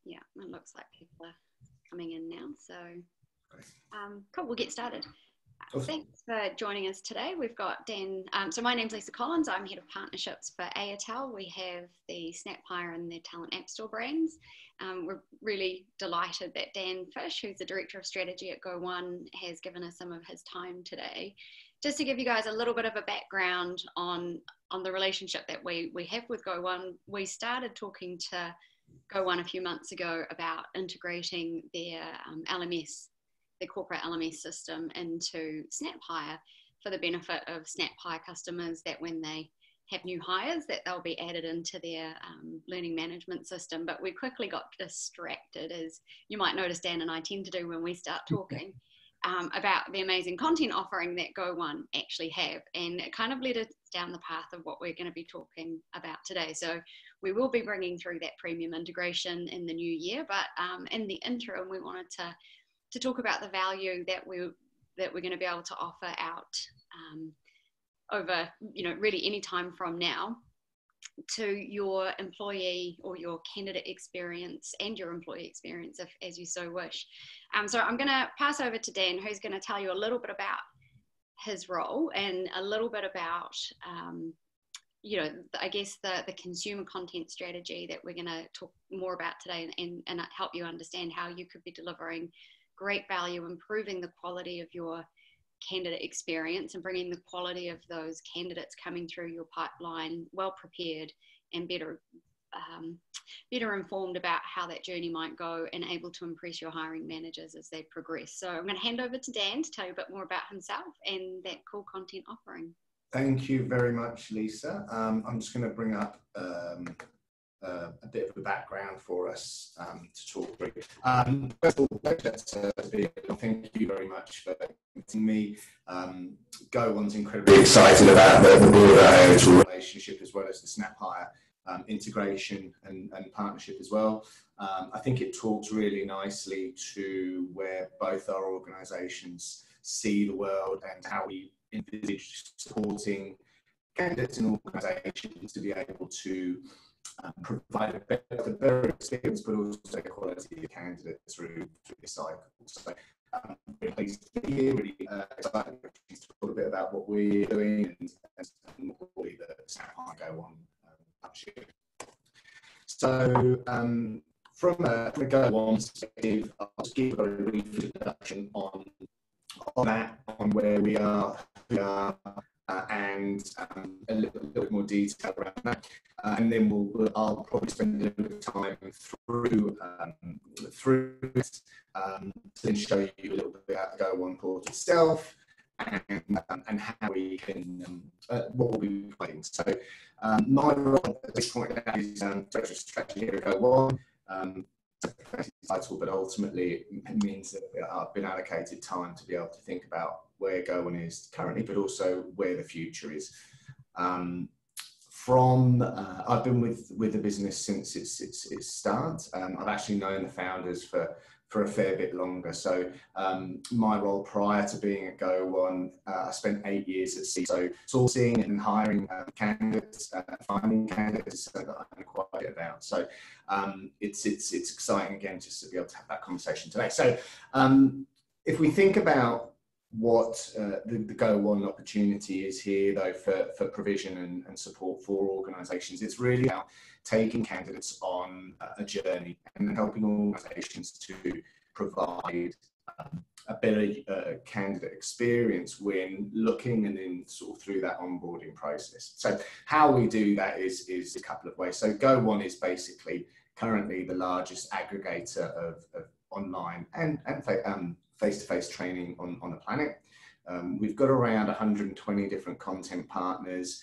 Yeah, it looks like people are coming in now. So cool, we'll get started. Awesome. Thanks for joining us today. We've got Dan. So my name's Lisa Collins. I'm Head of Partnerships for Airtel. We have the SnapHire and the Talent App Store brands. We're really delighted that Dan Fish, who's the Director of Strategy at Go1, has given us some of his time today. Just to give you guys a little bit of a background on the relationship that we have with Go1, we started talking to Go1 a few months ago about integrating their LMS, their corporate LMS system, into SnapHire for the benefit of SnapHire customers, that when they have new hires that they'll be added into their learning management system. But we quickly got distracted, as you might notice Dan and I tend to do when we start talking, about the amazing content offering that Go1 actually have. And it kind of led us down the path of what we're going to be talking about today. So we will be bringing through that premium integration in the new year, but in the interim, we wanted to talk about the value that we're going to be able to offer out over, really any time from now to your employee or your candidate experience and your employee experience, if, as you so wish. So I'm going to pass over to Dan, who's going to tell you a little bit about his role and a little bit about, I guess the consumer content strategy that we're going to talk more about today, and help you understand how you could be delivering great value, improving the quality of your candidate experience and bringing the quality of those candidates coming through your pipeline well prepared and better informed about how that journey might go, and able to impress your hiring managers as they progress. So I'm going to hand over to Dan to tell you a bit more about himself and that cool content offering. Thank you very much, Lisa. I'm just going to bring up a bit of a background for us to talk through. First of all, thank you very much for inviting me. Go1's incredibly excited about the broader relationship, as well as the SnapHire integration and partnership as well. I think it talks really nicely to where both our organisations see the world and how we envisage supporting candidates and organisations to be able to provide a better experience, but also quality of candidates through the cycle. So really pleased to be here, really excited to talk a bit about what we're doing and more broadly the SnapHire Go1 partnership. So from a Go1 perspective, I'll just give a very brief introduction on that, on where we are, and a little bit more detail around that, and then I'll probably spend a little bit of time through it, to then show you a little bit about the Go1 portal itself and how we can what we'll be providing. So my role at this point is Director of Strategy here at Go1. Title, but ultimately it means that I've been allocated time to be able to think about where Go1 is currently, but also where the future is. I've been with the business since its start. I've actually known the founders for a fair bit longer. So my role prior to being at Go1, I spent 8 years at sea. So sourcing and hiring candidates, finding candidates that I know quite a bit about. So it's exciting again just to be able to have that conversation today. So if we think about what the Go1 opportunity is here, though, for provision and support for organisations, it's really about taking candidates on a journey and helping organisations to provide a better candidate experience when looking and then sort of through that onboarding process. So how we do that is a couple of ways. So Go1 is basically currently the largest aggregator of online and face-to-face training on the planet. We've got around 120 different content partners,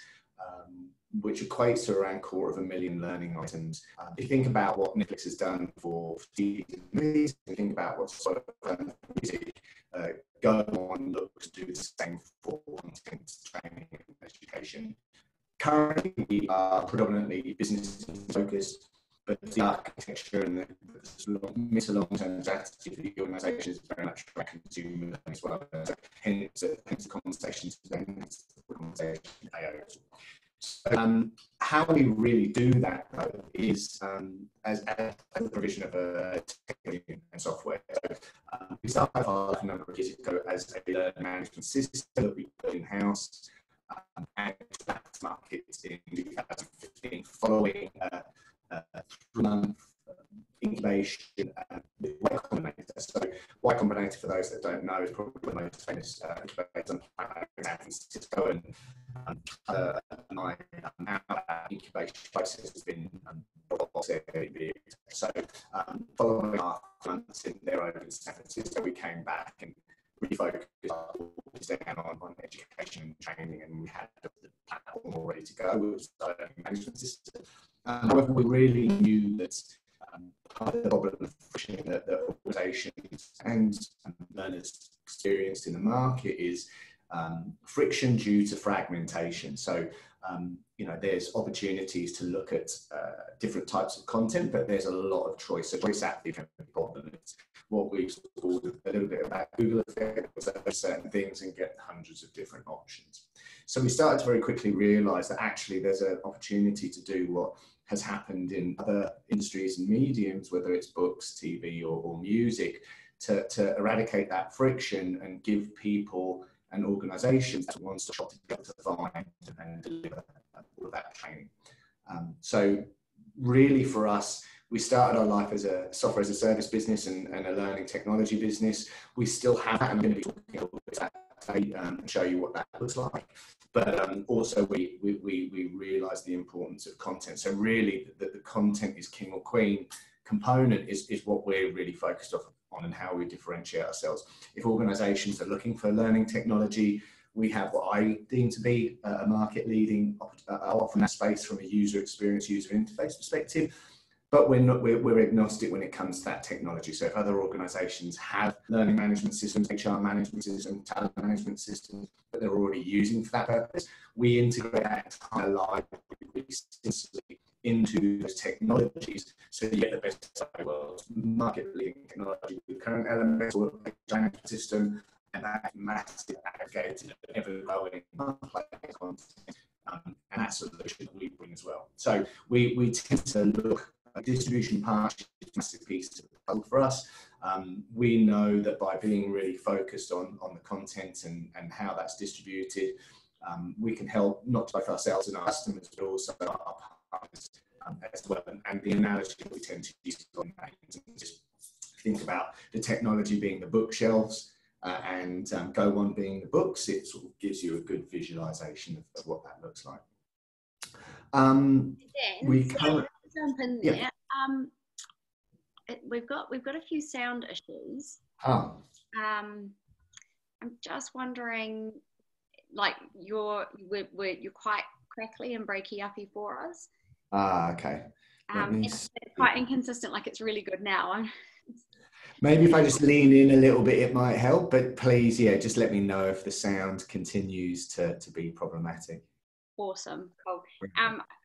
which equates to around 250,000 learning items. If you think about what Netflix has done for TV and movies, if you think about what sort of music, Go1 looks to do the same for content, training and education. Currently, we are predominantly business focused, but the architecture and the mid to long-term strategy for the organisation is very much about consumer as well. So hence the conversation today, hence the conversation today. So, how we really do that, though, is as a provision of technology and software. So, we started a number of years ago as a learning management system that we put in-house, and that market in 2015 following a 3-month incubation with Y Combinator. So Y Combinator, for those that don't know, is probably the most famous incubator in San Francisco, and my incubation process has been so following our months in there over in San Francisco, we came back and refocused down on education and training, and we had the platform all ready to go with the learning management system. However, we really knew that part of the problem that organisations and learners experienced in the market is friction due to fragmentation. So, there's opportunities to look at different types of content, but there's a lot of choice. So choice actually can be a problem. It's what we've called a little bit about Google effect, certain things and get hundreds of different options. So we started to very quickly realise that actually there's an opportunity to do what has happened in other industries and mediums, whether it's books, TV or music, to eradicate that friction and give people and organisations one stop shop to be able to find and deliver all of that training. So really for us, we started our life as a software as a service business and a learning technology business. We still have that. I'm going to be talking about that today and show you what that looks like. But also we realise the importance of content. So really the content is king or queen component is what we're really focused on and how we differentiate ourselves. If organisations are looking for learning technology, we have what I deem to be a market leading offer in that space from a user experience, user interface perspective. But we're agnostic when it comes to that technology. So if other organisations have learning management systems, HR management systems, talent management systems that they're already using for that purpose, we integrate that entire library into those technologies so you get the best of both worlds. Market-leading technology with current elements or the management system, and that massive aggregated ever-growing marketplace content, and that solution that we bring as well. So we tend to look at distribution partnership is a massive piece of the puzzle for us. We know that by being really focused on the content and how that's distributed, we can help not both ourselves and our customers, but also our partners as well. And the analogy that we tend to use on that is just think about the technology being the bookshelves and Go On being the books. It sort of gives you a good visualization of what that looks like. We can jump in there. We've got a few sound issues. I'm just wondering, like you're quite crackly and breaky uppy for us. Okay. It's quite inconsistent. Like it's really good now. Maybe if I just lean in a little bit, it might help. But please, just let me know if the sound continues to be problematic. Awesome. Cool.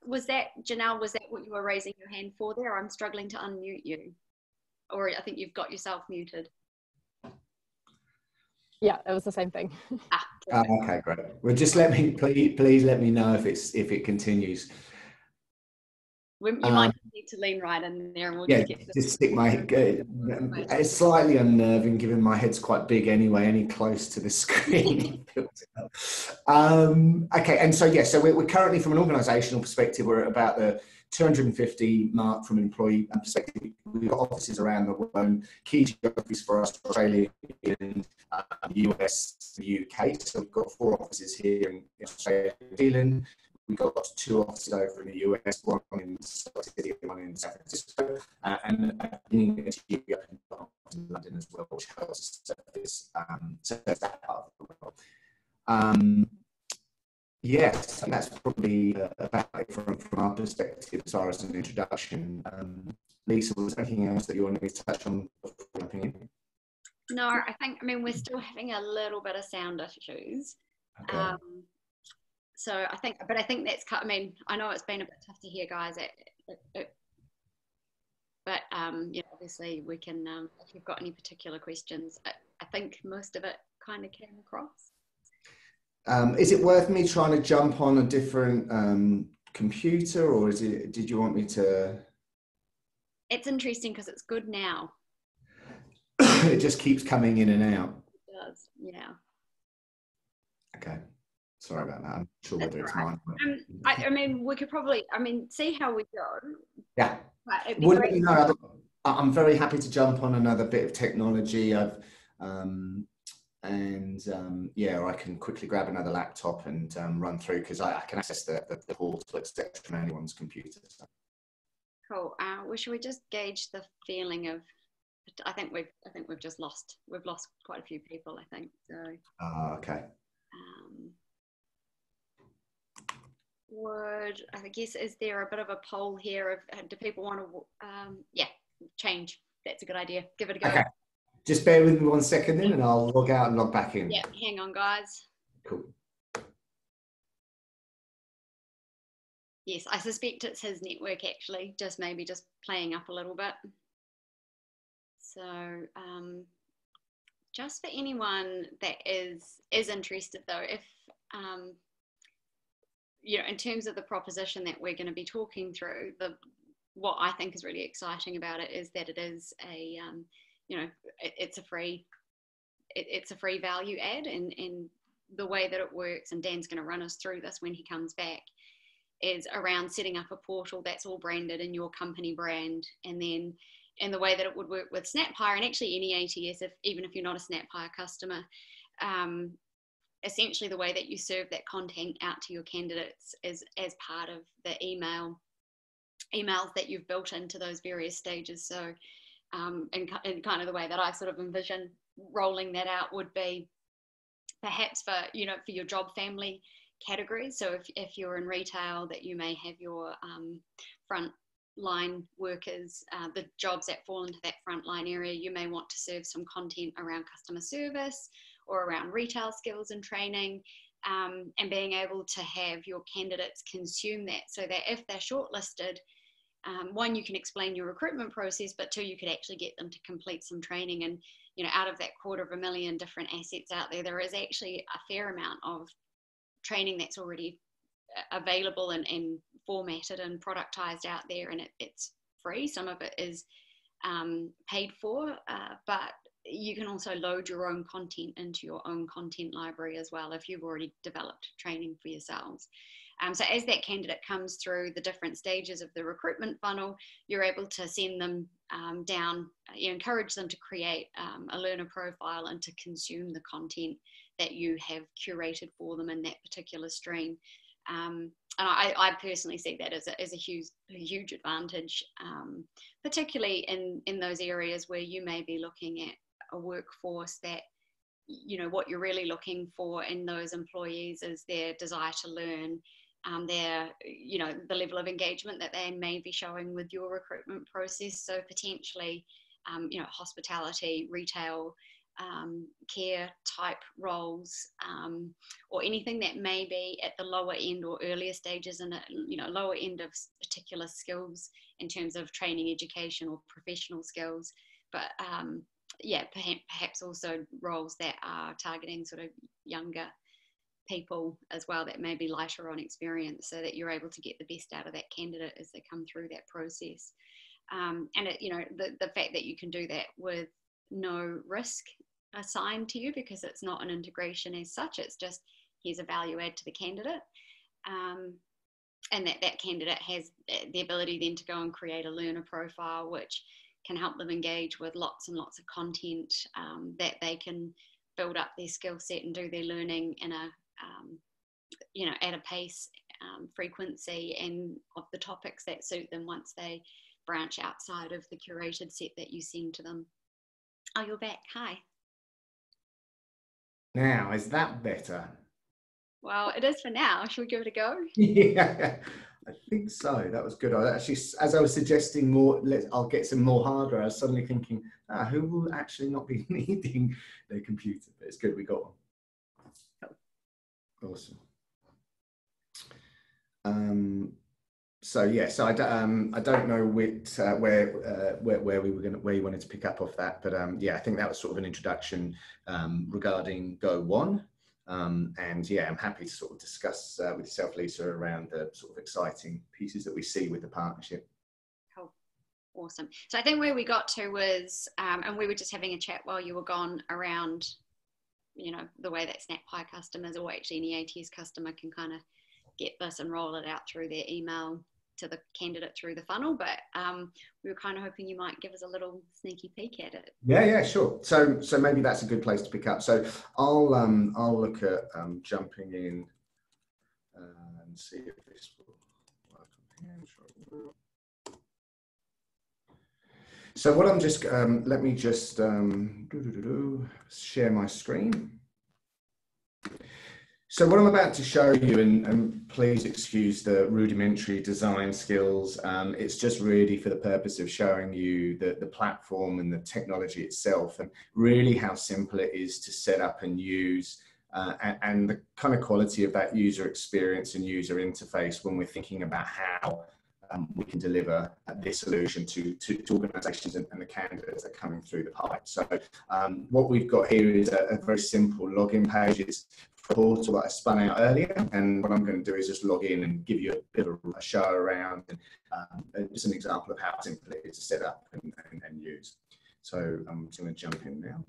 Was that, Janelle, was that what you were raising your hand for there? I'm struggling to unmute you. Or I think you've got yourself muted. Yeah, it was the same thing. Okay, great. Well, just let me, please let me know if it continues. You might need to lean right in there and we'll just stick my it's slightly unnerving given my head's quite big anyway, any close to the screen. Okay, and so so we're currently, from an organizational perspective, we're at about the 250 mark. From an employee perspective, we've got offices around the world. Key geographies for us: Australia, the US, the UK. So we've got 4 offices here in Australia and New Zealand. We've got 2 offices over in the US, one in Salt Lake City and one in San Francisco, and in London as well, which helps service that part of the world. Yes, and that's probably about it from our perspective as far as an introduction. Lisa, was there anything else that you wanted me to touch on before jumping in? No, I mean, we're still having a little bit of sound issues. Okay. So I think that's, I mean, I know it's been a bit tough to hear, guys, but obviously we can, if you've got any particular questions, I think most of it kind of came across. Is it worth me trying to jump on a different computer, or did you want me to? It's interesting because it's good now. It just keeps coming in and out. It does, yeah. Okay. Sorry about that. I'm not sure whether it's Right. mine. I mean, we could probably, see how we go. Yeah. But it'd be Well, great. let me know. I'm very happy to jump on another bit of technology. Yeah, I can quickly grab another laptop and run through, because I can access the portal, etc., from anyone's computer. So. Cool. Well, should we just gauge the feeling of? I think we've just lost. We've lost quite a few people, I think. So. Okay. I guess, is there a bit of a poll here of do people want to change? That's a good idea. Give it a go. Okay. Just bear with me 1 second then, and I'll log out and log back in. Yeah, hang on, guys. Cool. Yes, I suspect it's his network actually, just playing up a little bit. So just for anyone that is interested though, if in terms of the proposition that we're going to be talking through, what I think is really exciting about it is that it is a it's a free value add, and the way that it works, and Dan's going to run us through this when he comes back, is around setting up a portal that's all branded in your company brand, and then in the way that it would work with SnapHire, and actually any ATS, even if you're not a SnapHire customer, essentially the way that you serve that content out to your candidates is as part of the emails that you've built into those various stages. So and kind of the way that I sort of envision rolling that out would be perhaps for your job family categories. So if you're in retail, that you may have your front line workers, the jobs that fall into that frontline area, you may want to serve some content around customer service or around retail skills and training, and being able to have your candidates consume that, so that if they're shortlisted, one, you can explain your recruitment process, but two, you could actually get them to complete some training. And out of that 250,000 different assets out there, there is actually a fair amount of training that's already available and formatted and productized out there, and it's free. Some of it is paid for, but you can also load your own content into your own content library as well if you've already developed training for yourselves. So as that candidate comes through the different stages of the recruitment funnel, you're able to send them down, encourage them to create a learner profile and to consume the content that you have curated for them in that particular stream. And I personally see that as a huge advantage, particularly in those areas where you may be looking at a workforce that, what you're really looking for in those employees is their desire to learn, their, the level of engagement that they may be showing with your recruitment process. So potentially, hospitality, retail, care type roles, or anything that may be at the lower end or earlier stages, and lower end of particular skills in terms of training, education, or professional skills. But perhaps also roles that are targeting sort of younger people as well, that may be lighter on experience, so that you're able to get the best out of that candidate as they come through that process. And the fact that you can do that with no risk assigned to you, because it's not an integration as such, it's just here's a value add to the candidate, and that candidate has the ability then to go and create a learner profile, which can help them engage with lots and lots of content, that they can build up their skill set and do their learning in a at a pace, frequency, and of the topics that suit them once they branch outside of the curated set that you send to them. Oh, you're back. Hi. Now, is that better? Well, it is for now. Should we give it a go? Yeah, I think so. That was good. I actually, as I was suggesting more, I'll get some more hardware, I was suddenly thinking, who will actually not be needing their computer? But it's good we got one. Awesome. So I don't know where you wanted to pick up off that, but I think that was sort of an introduction regarding Go One. And yeah, I'm happy to sort of discuss with yourself, Lisa, around the sort of exciting pieces that we see with the partnership. Cool. Awesome. So I think where we got to was, and we were just having a chat while you were gone around, you know, the way that SnapPie customers, or actually any ATS customer, can kind of get this and roll it out through their email to the candidate through the funnel. But we were kind of hoping you might give us a little sneaky peek at it. Yeah, sure. So maybe that's a good place to pick up. So I'll look at jumping in and see if this will work on here. Sure. So what I'm just, let me just share my screen. So what I'm about to show you, and please excuse the rudimentary design skills, it's just really for the purpose of showing you the platform and the technology itself, and really how simple it is to set up and use, and the kind of quality of that user experience and user interface when we're thinking about how we can deliver this solution to organisations and the candidates that are coming through the pipe. So what we've got here is a very simple login page. It's a portal that I spun out earlier, and what I'm going to do is just log in and give you a bit of a show around, and just an example of how simple it is to set up and use. So I'm just going to jump in now.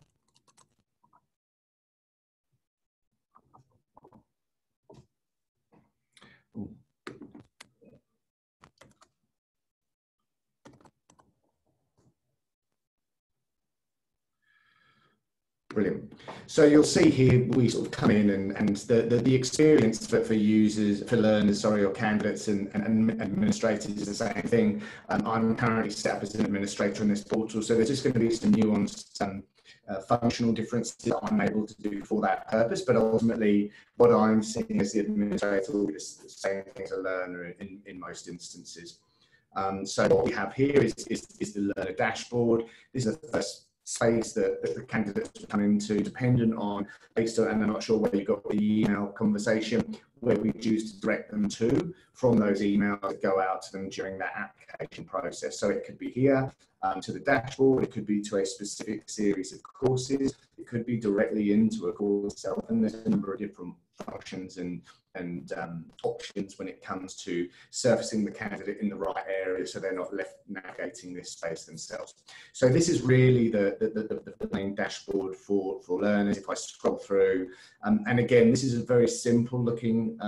Ooh. Brilliant. So you'll see here we sort of come in, and the experience for users, for learners, sorry, or candidates and administrators is the same thing. I'm currently set up as an administrator in this portal, so there's just going to be some nuanced functional differences that I'm able to do for that purpose, but ultimately what I'm seeing as the administrator will be the same thing as a learner in most instances. So what we have here is the learner dashboard. This is the first space that the candidates come into, dependent on, based on, and I'm not sure where you got the email conversation, where we choose to direct them to from those emails that go out to them during that application process. So it could be here to the dashboard, it could be to a specific series of courses, it could be directly into a course itself, and there's a number of different functions and options when it comes to surfacing the candidate in the right area so they're not left navigating this space themselves. So this is really the main dashboard for learners. If I scroll through, and again, this is a very simple looking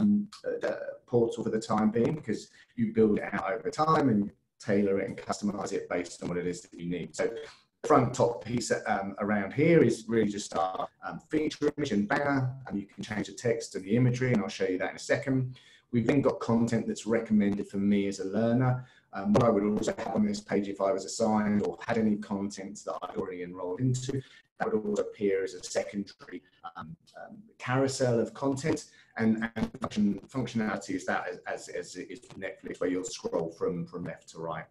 portal for the time being, because you build it out over time and tailor it and customize it based on what it is that you need. So the front top piece around here is really just our feature image and banner, and you can change the text and the imagery, and I'll show you that in a second. We've then got content that's recommended for me as a learner. What I would also have on this page, if I was assigned or had any content that I'd already enrolled into, that would also appear as a secondary carousel of content, and functionality is that as it is with Netflix, where you'll scroll from left to right.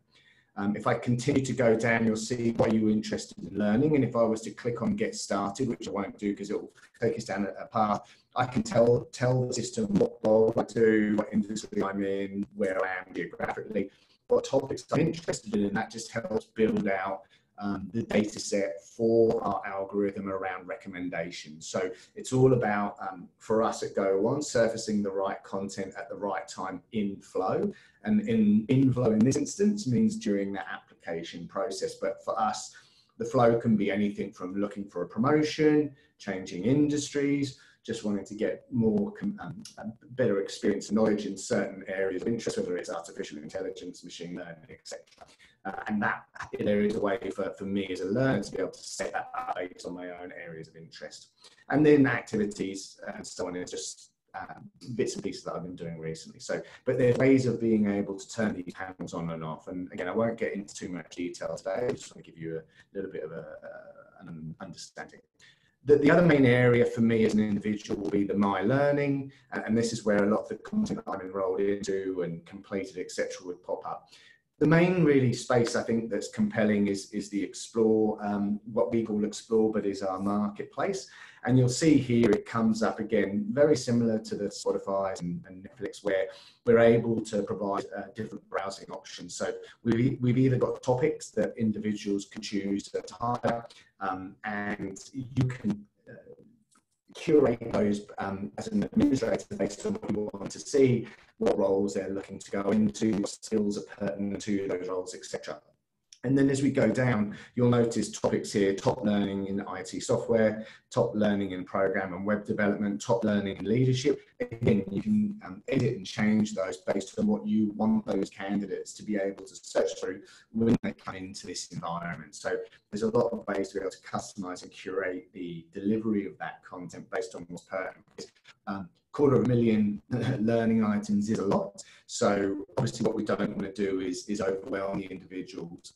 If I continue to go down, you'll see what you're interested in learning, and if I was to click on Get Started, which I won't do because it will take us down a path, I can tell the system what role I do, what industry I'm in, where I am geographically, what topics I'm interested in, and that just helps build out the data set for our algorithm around recommendations. So it's all about, for us at GoOne, surfacing the right content at the right time in flow. And in flow in this instance means during that application process. But for us, the flow can be anything from looking for a promotion, changing industries, just wanting to get more better experience and knowledge in certain areas of interest, whether it's artificial intelligence, machine learning, etc. And that there is a way for me as a learner to be able to set that up based on my own areas of interest. And then activities and so on is just bits and pieces that I've been doing recently. So, but there's ways of being able to turn these panels on and off. And again, I won't get into too much detail today. I just want to give you a little bit of an understanding. The other main area for me as an individual will be the My Learning, and this is where a lot of the content I'm enrolled into and completed, etc., would pop up. The main really space I think that's compelling is the Explore, what we call Explore, but is our marketplace. And you'll see here it comes up again, very similar to the Spotify and Netflix, where we're able to provide different browsing options. So we've either got topics that individuals can choose to hire, and you can curate those as an administrator based on what you want to see, what roles they're looking to go into, what skills are pertinent to those roles, etc. And then as we go down, you'll notice topics here: top learning in IT software, top learning in program and web development, top learning in leadership. Again, you can edit and change those based on what you want those candidates to be able to search through when they come into this environment. So there's a lot of ways to be able to customize and curate the delivery of that content based on what's pertinent. 250,000 learning items is a lot. So obviously what we don't want to do is overwhelm the individuals.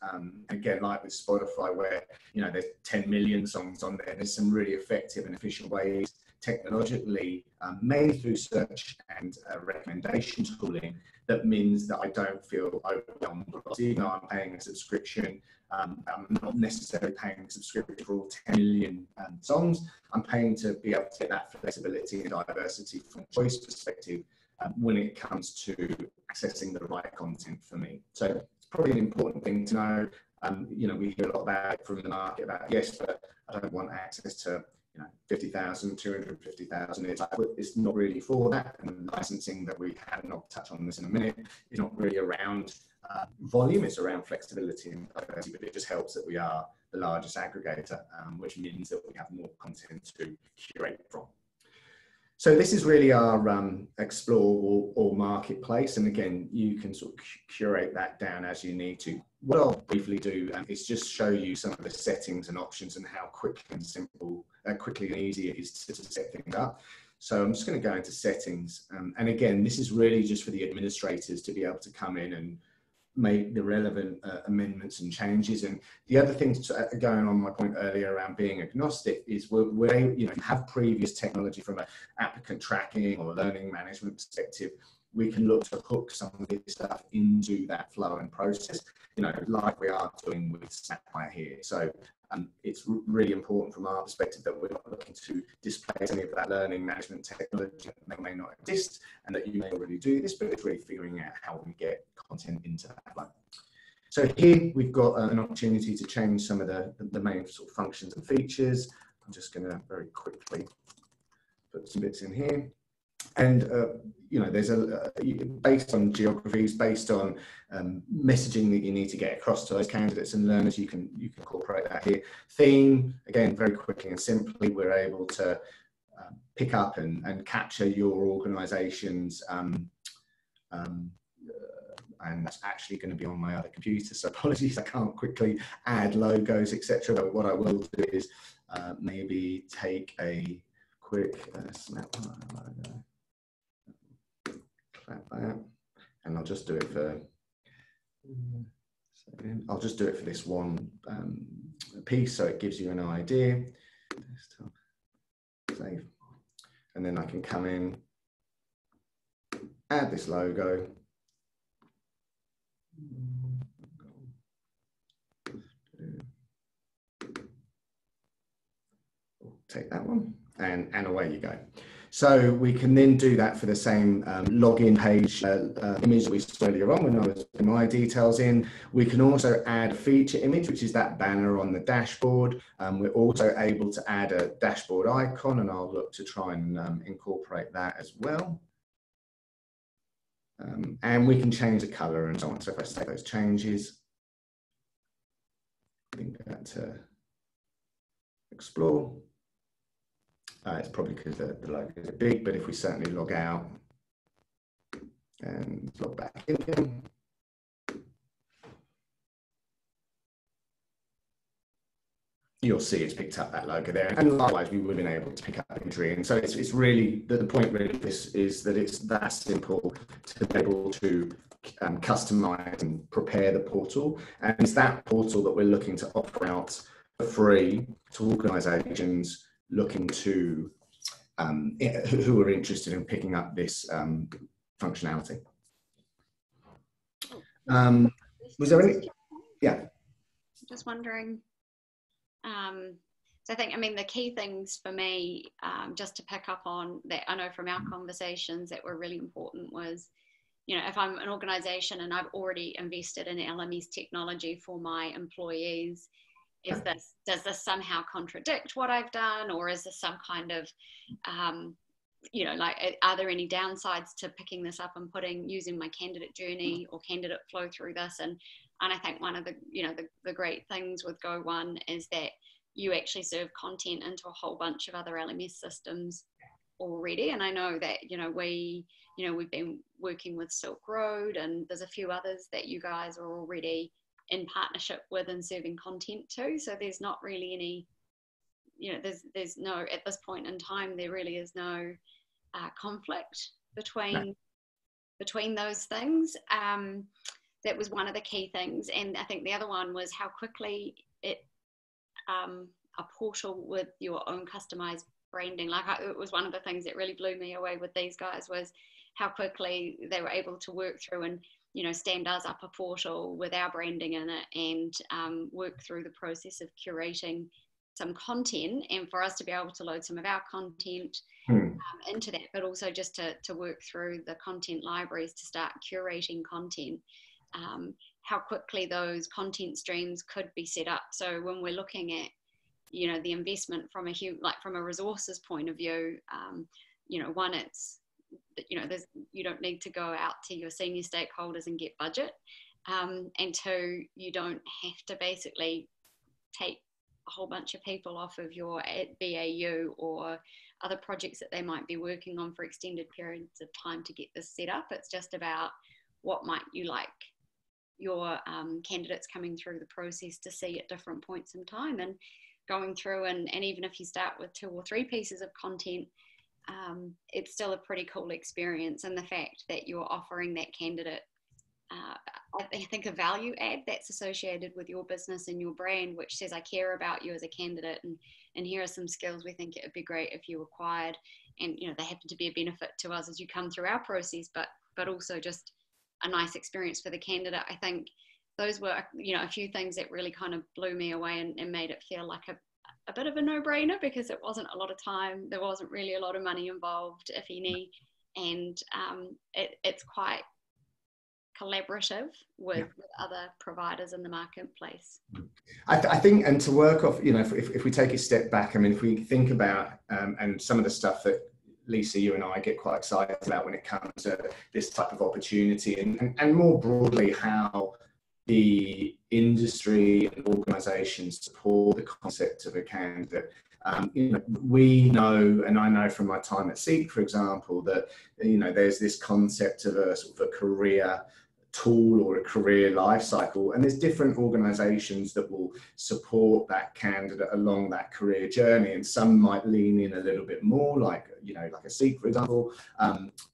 Again, like with Spotify, where, you know, there's 10 million songs on there, there's some really effective and efficient ways technologically, mainly through search and recommendation tooling, that means that I don't feel overwhelmed. Even though I'm paying a subscription, I'm not necessarily paying a subscription for all 10 million songs. I'm paying to be able to get that flexibility and diversity from a choice perspective when it comes to accessing the right content for me. So it's probably an important thing to know. You know, we hear a lot about it from the market about, yes, but I don't want access to, you know, 50,000, 250,000. It's not really for that. And licensing that we had, and I'll touch on this in a minute, is not really around volume. It's around flexibility and diversity, but it just helps that we are the largest aggregator, which means that we have more content to curate from. So this is really our explore or marketplace, and again, you can sort of curate that down as you need to. What I'll briefly do is just show you some of the settings and options and how quickly and easy it is to set things up. So I'm just going to go into settings, and again, this is really just for the administrators to be able to come in and make the relevant amendments and changes. And the other thing going on my point earlier around being agnostic is we're you know, have previous technology from an applicant tracking or learning management perspective, we can look to hook some of this stuff into that flow and process, you know, like we are doing with Snapfire here. So it's really important from our perspective that we're not looking to displace any of that learning management technology that may not exist, and that you may already do this, but it's really figuring out how we get content into that flow. So here we've got an opportunity to change some of the main sort of functions and features. I'm just going to very quickly put some bits in here. And, you know, there's based on geographies, based on messaging that you need to get across to those candidates and learners, you can incorporate that here. Theme, again, very quickly and simply, we're able to pick up and capture your organisation's, and that's actually going to be on my other computer, so apologies, I can't quickly add logos, etc. But what I will do is maybe take a quick snap logo. That, and I'll just do it for this one piece, so it gives you an idea. Desktop, save, and then I can come in, add this logo, take that one, and away you go. So we can then do that for the same login page image that we saw earlier on when I was putting my details in. We can also add a feature image, which is that banner on the dashboard. We're also able to add a dashboard icon, and I'll look to try and incorporate that as well. And we can change the color and so on. So if I save those changes, I think that explore. It's probably because the logos are big, but if we certainly log out and log back in again, you'll see it's picked up that logo there. And likewise, we would have been able to pick up imagery. And so it's really, the point really of this is that it's that simple to be able to customize and prepare the portal. And it's that portal that we're looking to offer out for free to organizations looking to, who are interested in picking up this functionality. Was there any? Yeah. Just wondering. So I think, I mean, the key things for me, just to pick up on that, I know from our conversations that were really important was, you know, if I'm an organization and I've already invested in LMS technology for my employees, does this somehow contradict what I've done, or is this some kind of like, are there any downsides to picking this up and using my candidate journey or candidate flow through this? And I think one of the great things with GoOne is that you actually serve content into a whole bunch of other LMS systems already. And I know that, we've been working with Silk Road, and there's a few others that you guys are already in partnership with and serving content to. So there's not really any, there's no, at this point in time, there really is no conflict between those things. That was one of the key things. And I think the other one was how quickly a portal with your own customized branding, it was one of the things that really blew me away with these guys, was how quickly they were able to work through and stand us up a portal with our branding in it, and work through the process of curating some content, and for us to be able to load some of our content into that, but also just to work through the content libraries to start curating content, how quickly those content streams could be set up. So when we're looking at the investment from a resources point of view, one, it's you don't need to go out to your senior stakeholders and get budget, and two, you don't have to basically take a whole bunch of people off of your BAU or other projects that they might be working on for extended periods of time to get this set up. It's just about what might you like your candidates coming through the process to see at different points in time, and going through, and even if you start with 2 or 3 pieces of content, it's still a pretty cool experience. And the fact that you're offering that candidate, I think, a value add that's associated with your business and your brand, which says, I care about you as a candidate, and here are some skills we think it would be great if you acquired, and they happen to be a benefit to us as you come through our process, but also just a nice experience for the candidate. I think those were a few things that really kind of blew me away and made it feel like a bit of a no-brainer, because it wasn't a lot of time, there wasn't really a lot of money involved, if any, and it's quite collaborative with other providers in the marketplace. I think, and to work off, if we take a step back, I mean, if we think about and some of the stuff that Lisa, you and I get quite excited about when it comes to this type of opportunity, and more broadly how the industry and organisations support the concept of a candidate. We know, and I know from my time at Seek, for example, that there's this concept of a sort of a career tool or a career life cycle, and there's different organisations that will support that candidate along that career journey, and some might lean in a little bit more, like a Seek, for example,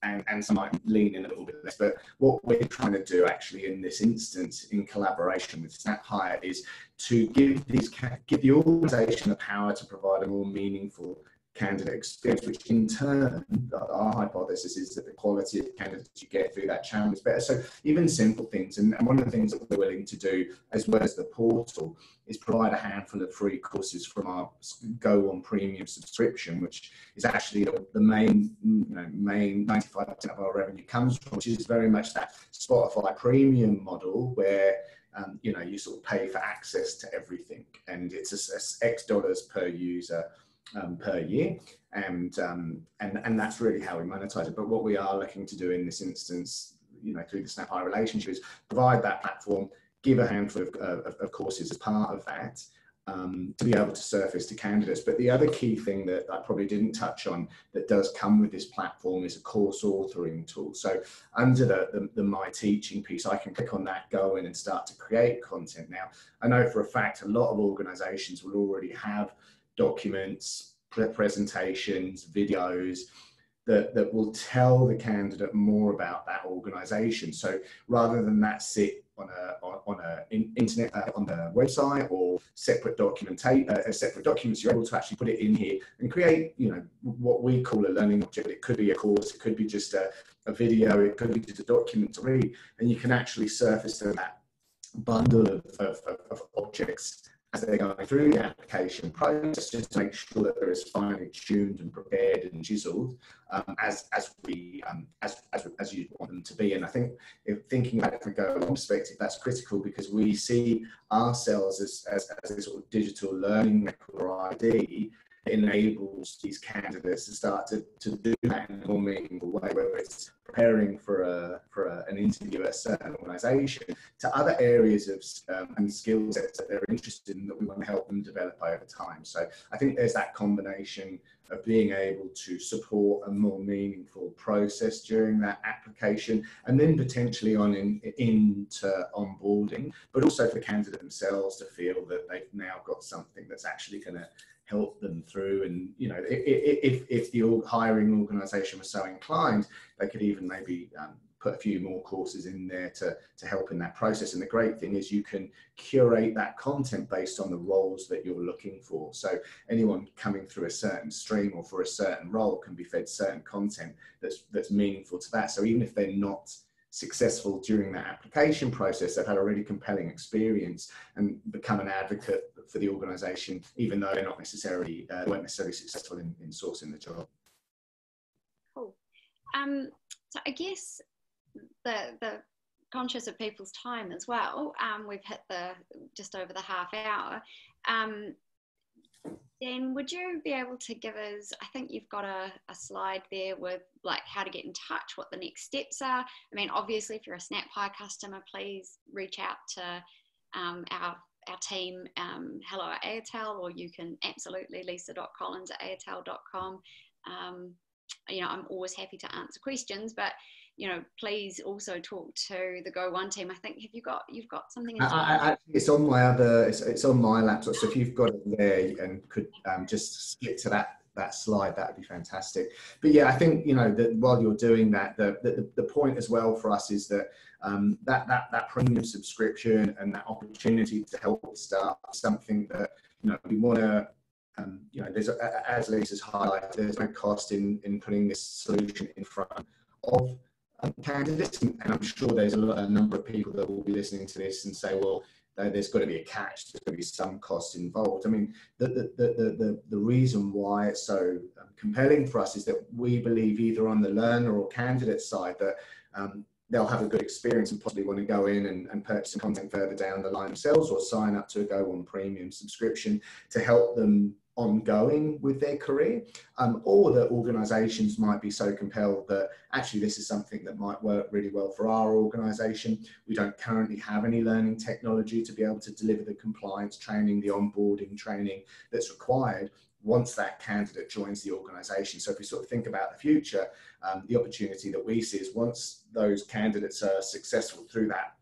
and some might lean in a little bit less. But what we're trying to do actually in this instance, in collaboration with SnapHire, is to give the organisation the power to provide a more meaningful candidate experience, which in turn, our hypothesis is that the quality of candidates you get through that channel is better. So even simple things, and one of the things that we're willing to do, as well as the portal, is provide a handful of free courses from our GoOne Premium subscription, which is actually the main 95% of our revenue comes from, which is very much that Spotify Premium model, where you sort of pay for access to everything, and it's X dollars per user per year, and that's really how we monetize it. But what we are looking to do in this instance, through the SnapHire relationship, is provide that platform, give a handful of courses as part of that, to be able to surface to candidates. But the other key thing that I probably didn't touch on that does come with this platform is a course authoring tool. So under the My Teaching piece, I can click on that, go in and start to create content. Now, I know for a fact a lot of organizations will already have documents, presentations, videos that will tell the candidate more about that organization. So rather than that sit on internet on the website or separate documents, you're able to actually put it in here and create what we call a learning object. It could be a course, it could be just a video, it could be just a document to read, and you can actually surface that bundle of objects as they're going through the application process, just to make sure that they're as finely tuned and prepared and chiseled as you want them to be. And I think, if thinking about it from a Go1 perspective, that's critical, because we see ourselves as a sort of digital learning record or ID that enables these candidates to start to do that in a more meaningful way, whether it's preparing for an interview at a certain organisation, to other areas of and skill sets that they're interested in, that we want to help them develop over time. So I think there's that combination of being able to support a more meaningful process during that application, and then potentially on into onboarding, but also for the candidate themselves to feel that they've now got something that's actually going to help them through. And you know, if the hiring organisation was so inclined, they could even maybe put a few more courses in there to help in that process. And the great thing is you can curate that content based on the roles that you're looking for. So anyone coming through a certain stream or for a certain role can be fed certain content that's meaningful to that. So even if they're not successful during that application process, they've had a really compelling experience and become an advocate for the organisation, even though they're not necessarily weren't necessarily successful in sourcing the job. Cool. So I guess the conscious of people's time as well. We've hit just over the half hour. Dan, would you be able to give us, I think you've got a slide there with like how to get in touch, what the next steps are. I mean, obviously if you're a SnapHire customer, please reach out to our team, hello at Airtel, or you can absolutely lisa.collins@airtel.com. You know, I'm always happy to answer questions, but you know, please also talk to the Go1 team. I think you've got something. It's on my it's on my laptop. So if you've got it there and could just skip to that slide, that would be fantastic. But yeah, I think, you know, that while you're doing that, the point as well for us is that that premium subscription and that opportunity to help start something that, you know, we want to. You know, there's, as Lisa's highlighted, there's no cost in putting this solution in front of candidates, and I'm sure there's a number of people that will be listening to this and say, well, there's got to be a catch, there's got to be some cost involved. I mean, the reason why it's so compelling for us is that we believe, either on the learner or candidate side, that they'll have a good experience and possibly want to go in and purchase some content further down the line themselves, or sign up to a Go1 premium subscription to help them ongoing with their career, or that organisations might be so compelled that actually this is something that might work really well for our organisation. We don't currently have any learning technology to be able to deliver the compliance training, the onboarding training that's required once that candidate joins the organisation. So if we sort of think about the future, the opportunity that we see is, once those candidates are successful through that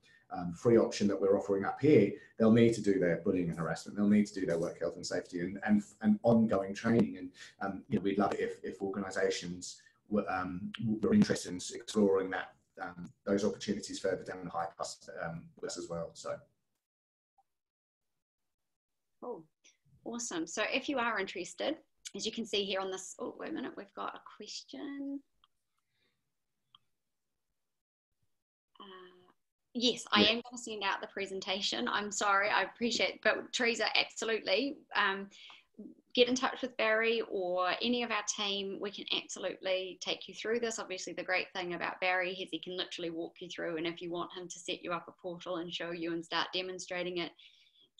free option that we're offering up here, they'll need to do their bullying and harassment, they'll need to do their work health and safety and ongoing training. And you know, we'd love it if organisations were interested in exploring that those opportunities further down the pipe with us as well. So, cool, awesome. So if you are interested, as you can see here on this, oh wait a minute, we've got a question. Yes, I am going to send out the presentation. I'm sorry, I appreciate it. But Teresa, absolutely. Get in touch with Barry or any of our team. We can absolutely take you through this. Obviously, the great thing about Barry is he can literally walk you through. And if you want him to set you up a portal and show you and start demonstrating it,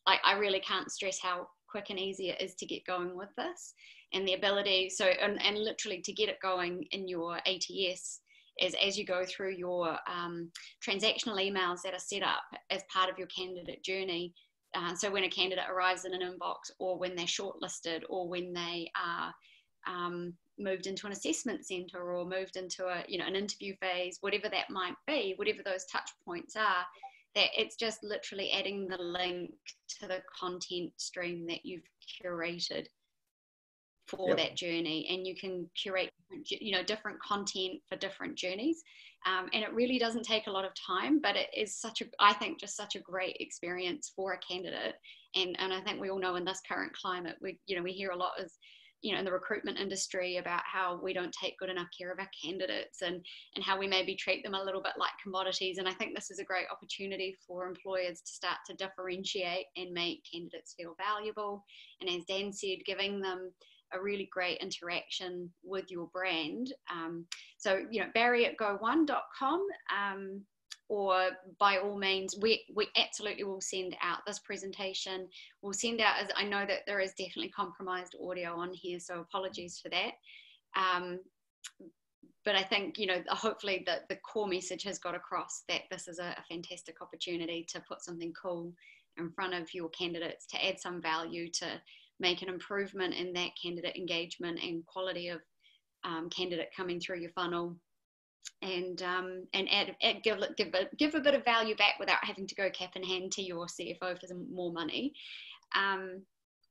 I really can't stress how quick and easy it is to get going with this. And the ability, so, and literally to get it going in your ATS, is as you go through your transactional emails that are set up as part of your candidate journey. So when a candidate arrives in an inbox, or when they're shortlisted, or when they are moved into an assessment centre, or moved into an interview phase, whatever that might be, whatever those touch points are, that it's just literally adding the link to the content stream that you've curated for that journey. And you can curate different content for different journeys, and it really doesn't take a lot of time, but it is I think just such a great experience for a candidate. And I think we all know in this current climate, we hear a lot is you know, in the recruitment industry about how we don't take good enough care of our candidates, and how we maybe treat them a little bit like commodities. And I think this is a great opportunity for employers to start to differentiate and make candidates feel valuable. And as Dan said, giving them a really great interaction with your brand. So, you know, barry@go1.com, or by all means, we absolutely will send out this presentation. We'll send out, as I know that there is definitely compromised audio on here, so apologies for that. But I think, you know, hopefully the core message has got across that this is a fantastic opportunity to put something cool in front of your candidates, to add some value, to make an improvement in that candidate engagement and quality of candidate coming through your funnel, and give a bit of value back without having to go cap in hand to your CFO for some more money.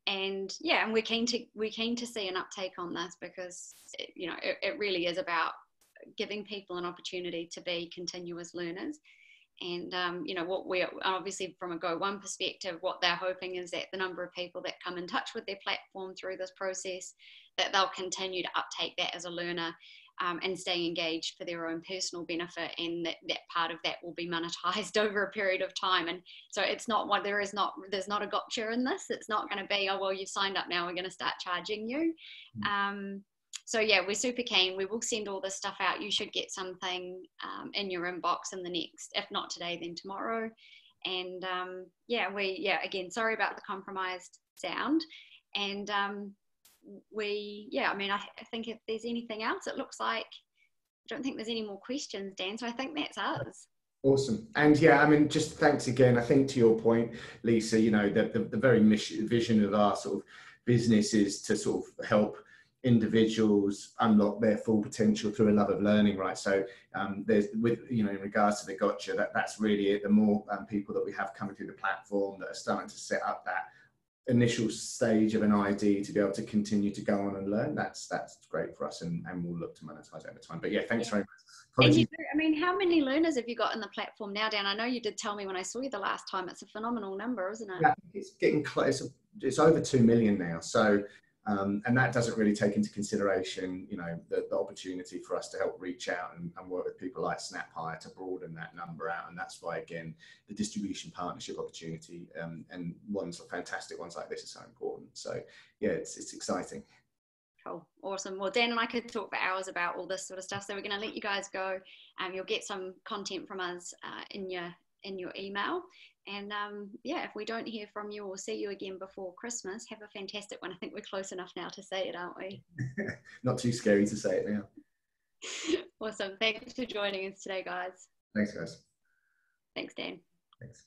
And yeah, and we're keen to see an uptake on this, because you know, it really is about giving people an opportunity to be continuous learners. And you know, what we're obviously, from a Go1 perspective, what they're hoping is that the number of people that come in touch with their platform through this process, that they'll continue to uptake that as a learner, and stay engaged for their own personal benefit, and that part of that will be monetized over a period of time. And so it's not what there's not a gotcha in this. It's not going to be, oh well, you've signed up, now we're going to start charging you. So yeah, we're super keen. We will send all this stuff out. You should get something in your inbox in the next, if not today, then tomorrow. And again, sorry about the compromised sound. And I mean, I think if there's anything else, it looks like, I don't think there's any more questions, Dan. So I think that's us. Awesome. And yeah, I mean, just thanks again. I think to your point, Lisa, you know, the very vision of our sort of business is to sort of help individuals unlock their full potential through a love of learning, right? So there's, with, you know, in regards to the gotcha, that's really it. The more people that we have coming through the platform that are starting to set up that initial stage of an ID to be able to continue to go on and learn, that's great for us, and we'll look to monetize over time. But yeah, thanks very much. And I mean, how many learners have you got in the platform now, Dan? I know you did tell me when I saw you the last time. It's a phenomenal number, isn't it? Yeah, it's getting close. It's over 2 million now. So and that doesn't really take into consideration, you know, the opportunity for us to help reach out and work with people like SnapHire to broaden that number out. And that's why, again, the distribution partnership opportunity and fantastic ones like this are so important. So yeah, it's exciting. Cool. Awesome. Well, Dan and I could talk for hours about all this sort of stuff. So we're going to let you guys go. You'll get some content from us in your email. And yeah, if we don't hear from you or see you again before Christmas, have a fantastic one. I think we're close enough now to say it, aren't we? Not too scary to say it now. Awesome. Thanks for joining us today, guys. Thanks, guys. Thanks, Dan. Thanks.